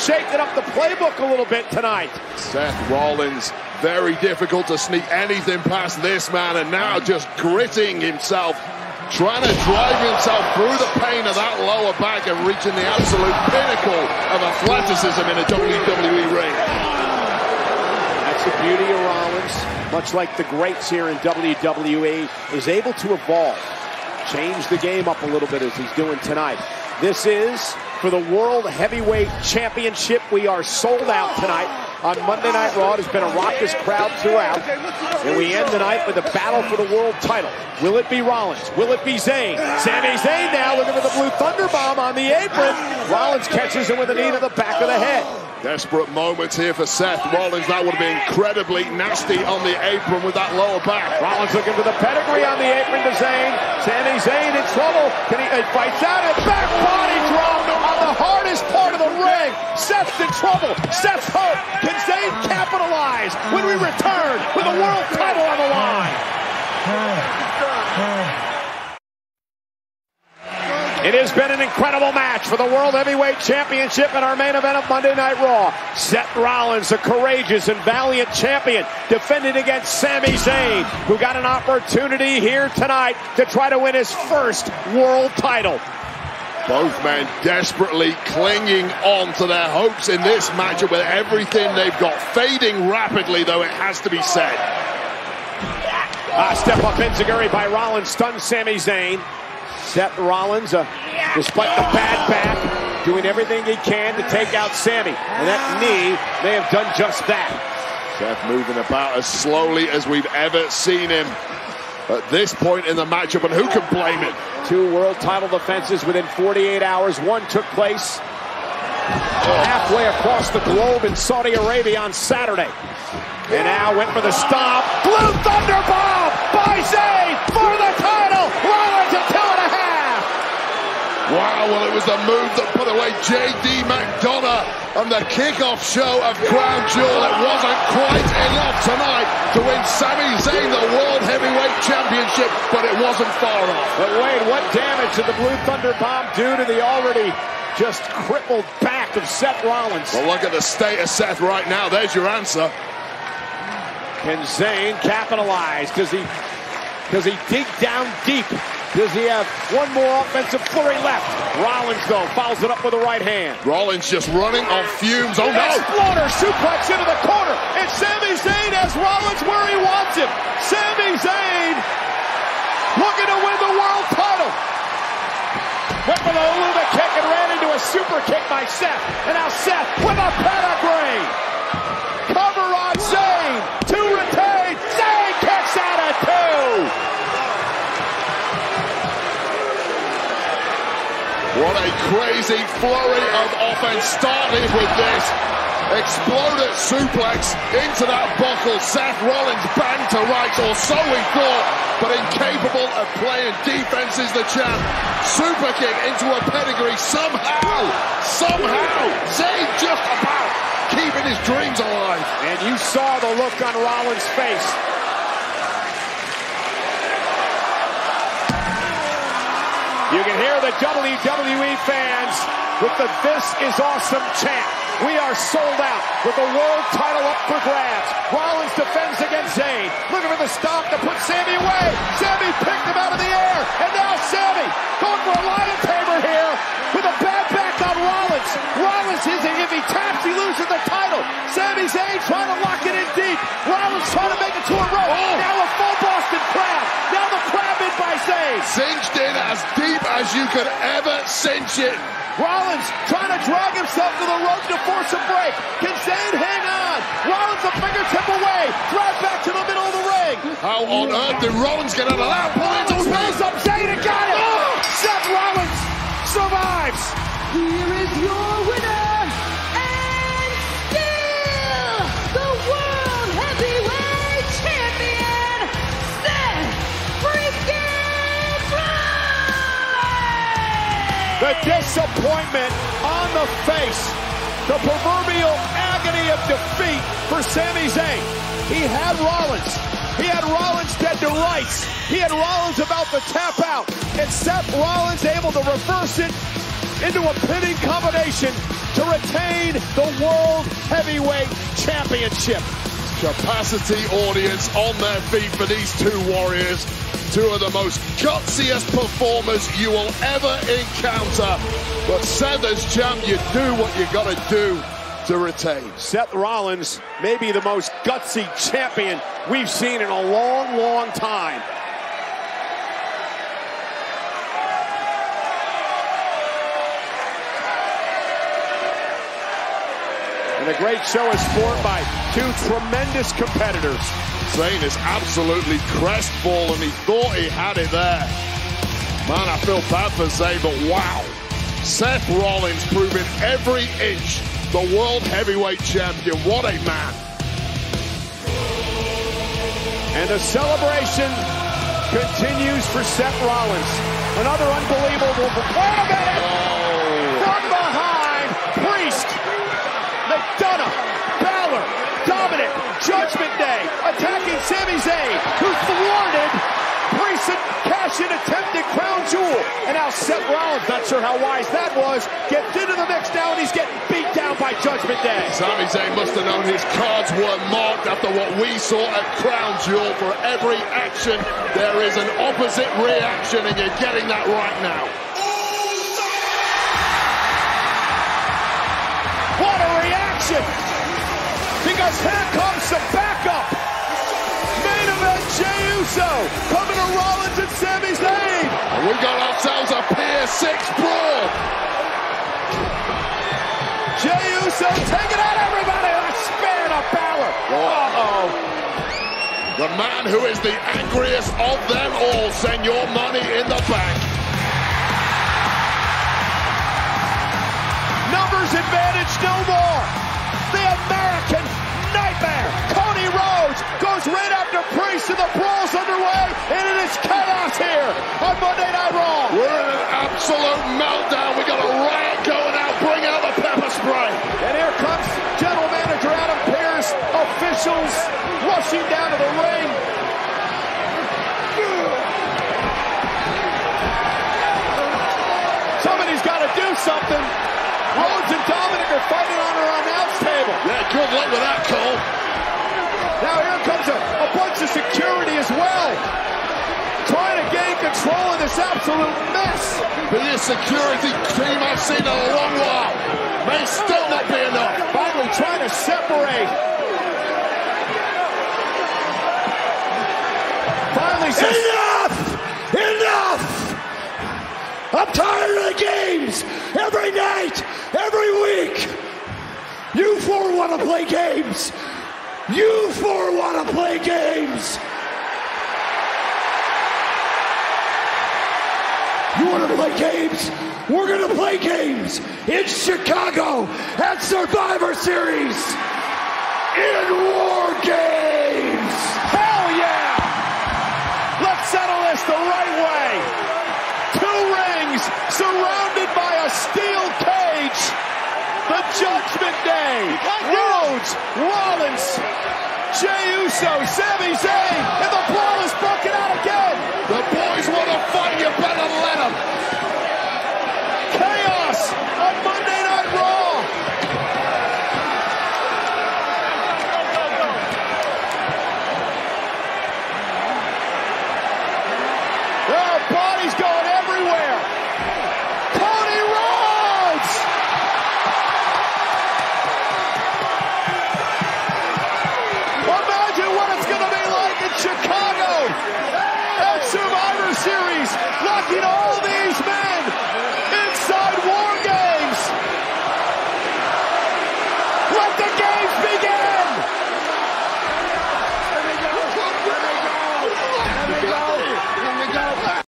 shaking up the playbook a little bit tonight. Seth Rollins, very difficult to sneak anything past this man, and now just gritting himself, trying to drive himself through the pain of that lower back and reaching the absolute pinnacle of athleticism in a WWE ring. That's the beauty of Rollins, much like the greats here in WWE, is able to evolve, change the game up a little bit as he's doing tonight. This is for the World Heavyweight Championship. We are sold out tonight on Monday Night Raw. It has been a raucous crowd throughout. And we end the night with a battle for the world title. Will it be Rollins? Will it be Zayn? Sami Zayn now looking for the Blue Thunder Bomb on the apron. Rollins catches him with a knee to the back of the head. Desperate moments here for Seth Rollins. That would have been incredibly nasty on the apron with that lower back. Rollins looking for the pedigree on the apron to Zayn. Sami Zayn in trouble. He fights out and back body drop on the hardest part of the ring. Seth's in trouble. Seth's hurt. Can Zayn capitalize when we return with the world title on the line? It has been an incredible match for the World Heavyweight Championship in our main event of Monday Night Raw. Seth Rollins, a courageous and valiant champion, defending against Sami Zayn, who got an opportunity here tonight to try to win his first world title. Both men desperately clinging on to their hopes in this matchup with everything they've got fading rapidly, though it has to be said. Step up enziguri by Rollins stuns Sami Zayn. Seth Rollins, despite the bad back, doing everything he can to take out Sami. And that knee may have done just that. Seth moving about as slowly as we've ever seen him at this point in the matchup, and who can blame him? 2 world title defenses within 48 hours. One took place halfway across the globe in Saudi Arabia on Saturday. And now went for the stomp. Blue Thunder Bomb by Zayn for the title. Rollins at 2.5. Wow, well, it was the move that put away J.D. McDonough on the kickoff show of Crown Jewel. It wasn't quite enough tonight to win Sami Zayn the World Heavyweight Championship, but it wasn't far off. But Wade, what damage did the Blue Thunder Bomb do to the already just crippled back of Seth Rollins? Well, look at the state of Seth right now. There's your answer. Can Zayn capitalize? Does he dig down deep? Does he have one more offensive flurry left? Rollins, though, fouls it up with the right hand. Rollins just running on fumes. Oh, no! Exploder suplex into the corner. And Sami Zayn has Rollins where he wants him. Sami Zayn looking to win the world title. Went for the Luna kick and ran into a super kick by Seth. And now Seth with a pedigree. Cover on Zayn to retain. Zayn kicks out at 2. What a crazy flurry of offense started with this. Exploded suplex into that buckle. Seth Rollins banged to rights, or so we thought, but incapable of playing defense is the champ. Super kick into a pedigree. Somehow, Zayn just about keeping his dreams alive. And you saw the look on Rollins' face. You can hear the WWE fans with the "This is Awesome" chant. We are sold out with the world title up for grabs. Rollins defends against Zayn. Looking for the stomp to put Sami away. Sami picked him out of the air. And now Sami going for a lion tamer here with a bad back on Rollins. Rollins, if he taps, he loses the title. Sami Zayn trying to lock it in deep. Rollins trying to make it to a rope. Now a full Boston crab. Now the crab in by Zayn. Cinched in as deep as you could ever cinch it. Rollins trying to drag himself to the rope to force a break. Can Zayn hang on? Rollins a fingertip away. Drive back to the middle of the ring. How on earth did Rollins get out of that? Rolls up Zayn and got it. Seth Rollins survives. Here is your winner, and still the World Heavyweight Champion, Seth freaking Rollins! The disappointment on the face. The proverbial agony of defeat for Sami Zayn. He had Rollins. He had Rollins dead to rights. He had Rollins about to tap out. And Seth Rollins able to reverse it into a pinning combination to retain the World Heavyweight Championship. Capacity audience on their feet for these two warriors. Two of the most gutsiest performers you will ever encounter. But Seth, as champ, you do what you got to do to retain. Seth Rollins may be the most gutsy champion we've seen in a long, long time. And a great show of sport by two tremendous competitors. Zayn is absolutely crestfallen. He thought he had it there. Man, I feel bad for Zayn, but wow. Seth Rollins proving every inch the World Heavyweight Champion. What a man. And the celebration continues for Seth Rollins. Another unbelievable performance. Oh. From behind, Priest, McDonough, Balor, Dominic, Judgment Day, attacking Sami Zayn, who thwarted Priest's cash-in attempted crown jewel. And now Seth Rollins, not sure how wise that was, gets into the mix now, and he's getting beat down by Judgment Day. Sami Zayn must have known his cards were marked after what we saw at Crown Jewel. For every action, there is an opposite reaction, and you're getting that right now. What a reaction! Because here comes the backup. Main event, Jey Uso coming to Rollins and Sami Zayn. And we got ourselves a Pier 6 brawl. Jey Uso taking out everybody. A spear to Balor. Uh-oh. The man who is the angriest of them all. Send your money in the bank. Numbers advantage no more. The American Nightmare, Cody Rhodes, goes right after Priest, and the brawl's underway, and it is chaos here on Monday Night Raw. We're in an absolute meltdown. We got a riot going out. Bring out the pepper spray. And here comes General Manager Adam Pearce, officials rushing down to the ring. Somebody's got to do something. Rhodes and Dominic are fighting on our announce table. Yeah, good luck with that, Cole. Now here comes a bunch of security as well, trying to gain control of this absolute mess. Biggest security team I've seen in a long while. May still not be enough. Finally trying to separate. Finally says, Enough! Enough! I'm tired of the games! Every night, every week! You four want to play games! You four want to play games! You want to play games? We're going to play games in Chicago at Survivor Series in War Games! hell yeah! Let's settle this the right way. Two rings surrounded by a steel cage. The Judgment Day. Rhodes, Rollins, Jey Uso, Sami Zayn, and the brawl is broken out again. The boys want to fight. You better let them. Chaos on Monday Night Raw. There are bodies going everywhere. Cody Rhodes! Imagine what it's going to be like in Chicago at Survivor Series, locking